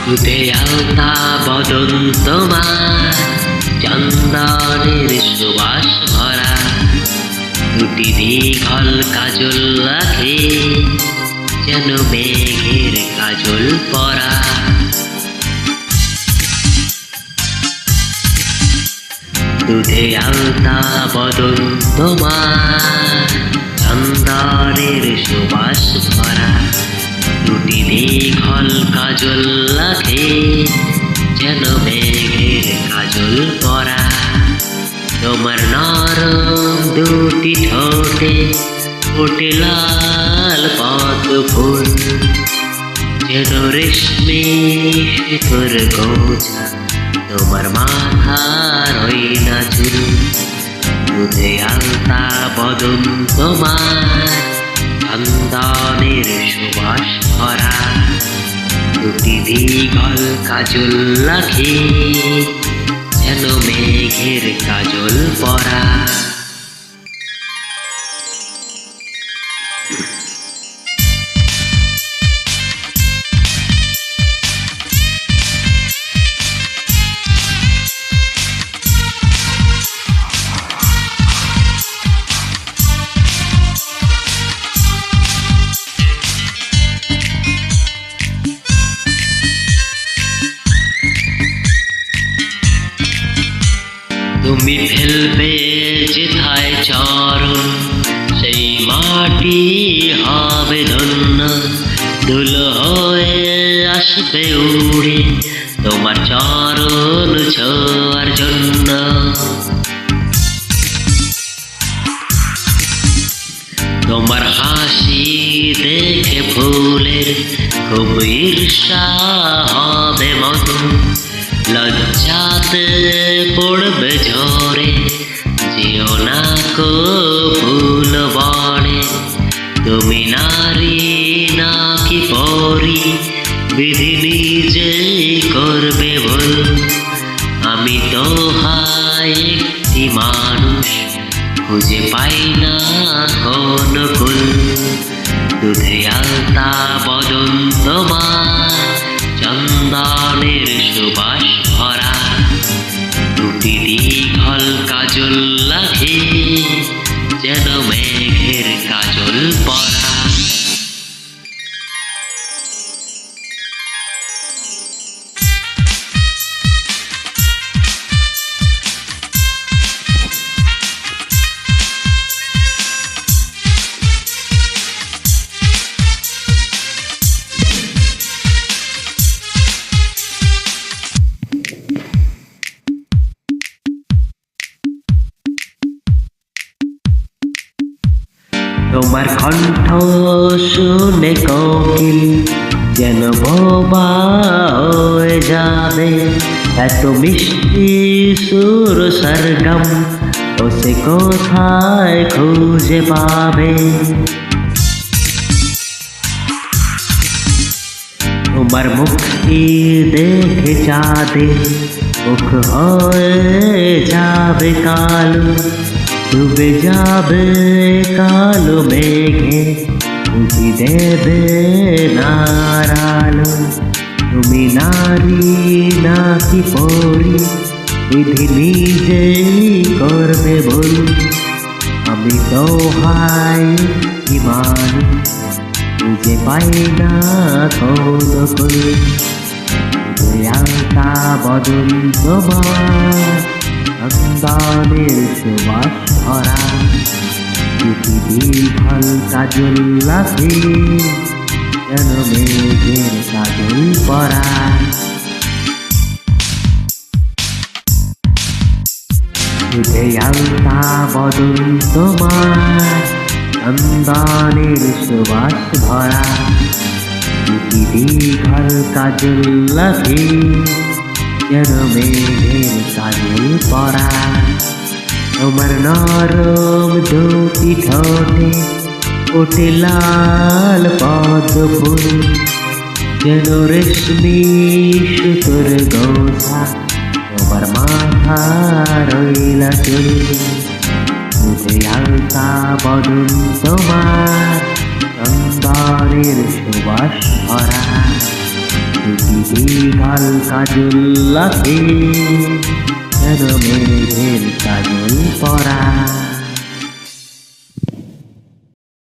দুধে আলতা বদন তোমার, চন্দনের সুবাস ভরা, দুটি দীঘল কাজল রাখে, যেন মেঘের কাজল পরা। দুধে আলতা বদন তোমার, চন্দনের সুবাস ভরা, দুটি দীঘল কাজল রাখে, যেন মেঘের কাজল পরা। তোমার নরম দুটি ঠোঁটে ফোটে লাল পদ্ম ফুল, যেন রেশমি শিখর গোছা, তোমার মাথার ওই না চুল। দুধে আলতা বদন তোমার, চন্দনের সুবাস ভরা, দুটি দীঘল কাজল রাখে, যেন মেঘের কাজল পরা। তুমি ফেলবে যেথায় চরণ, সেই মাটি হবে ধন্য, ধুলো হয়ে আসবে উড়ে তোমার চরণ ছোঁয়ার জন্য। তোমার হাসি দেখে ফুলের খুব ঈর্ষা হবে মতো, লজ্জাতে পড়বে ঝরে, যেও না কো ফুল বনে। তুমি নারী নাকি পরি, বিধি নিজেই করবে ভুল। আমি তো হাই একটি মানুষ, খুঁজে পাই না কোন কুল। দুধে আলতা বদন তোমার, চন্দনের সুবাস ভরা, দুটি দীঘল কাজল রাখে, যেন মেঘের কাজল পরা। তোমার কণ্ঠ শুনে কোকিল যেন বোবা হয়ে যাবে, এত মিষ্টি সুর সরগম ও সে কোথায় খুঁজে পাবে। তোমার মুখটি দেখে চাঁদে মুখ হয়ে যাবে কালো, ডুবে যাবে কালো মেঘে, তুমি দেবে নারালো। তুমি নারী নাকি পরি, বিধি নিজেই করবে ভুল। আমি তো হাই কি মানুষ, খুঁজে পাই না কোন কুল। আলতা বদন তোমার, চন্দনের সুবাস ভরা, দুটি দীঘল কাজল রাখে, যেন মেঘের কাজল পরা। দুধে আলতা বদন তোমার, চন্দনের সুবাস ভরা, দুটি দীঘল কাজল রাখে, যেন মেঘের কাজল পরা। তোমার নরম দুটি ঠোঁটে ফোটে লাল পদ্ম ফুল, যেন রেশমি সুতোর গোছা, তোমার মাথার ওই না চুল। দুধে আলতা বদন তোমার, চন্দনের সুবাস ভরা, দীঘল কাজল লাখে যেন মেঘের কাজল পরা।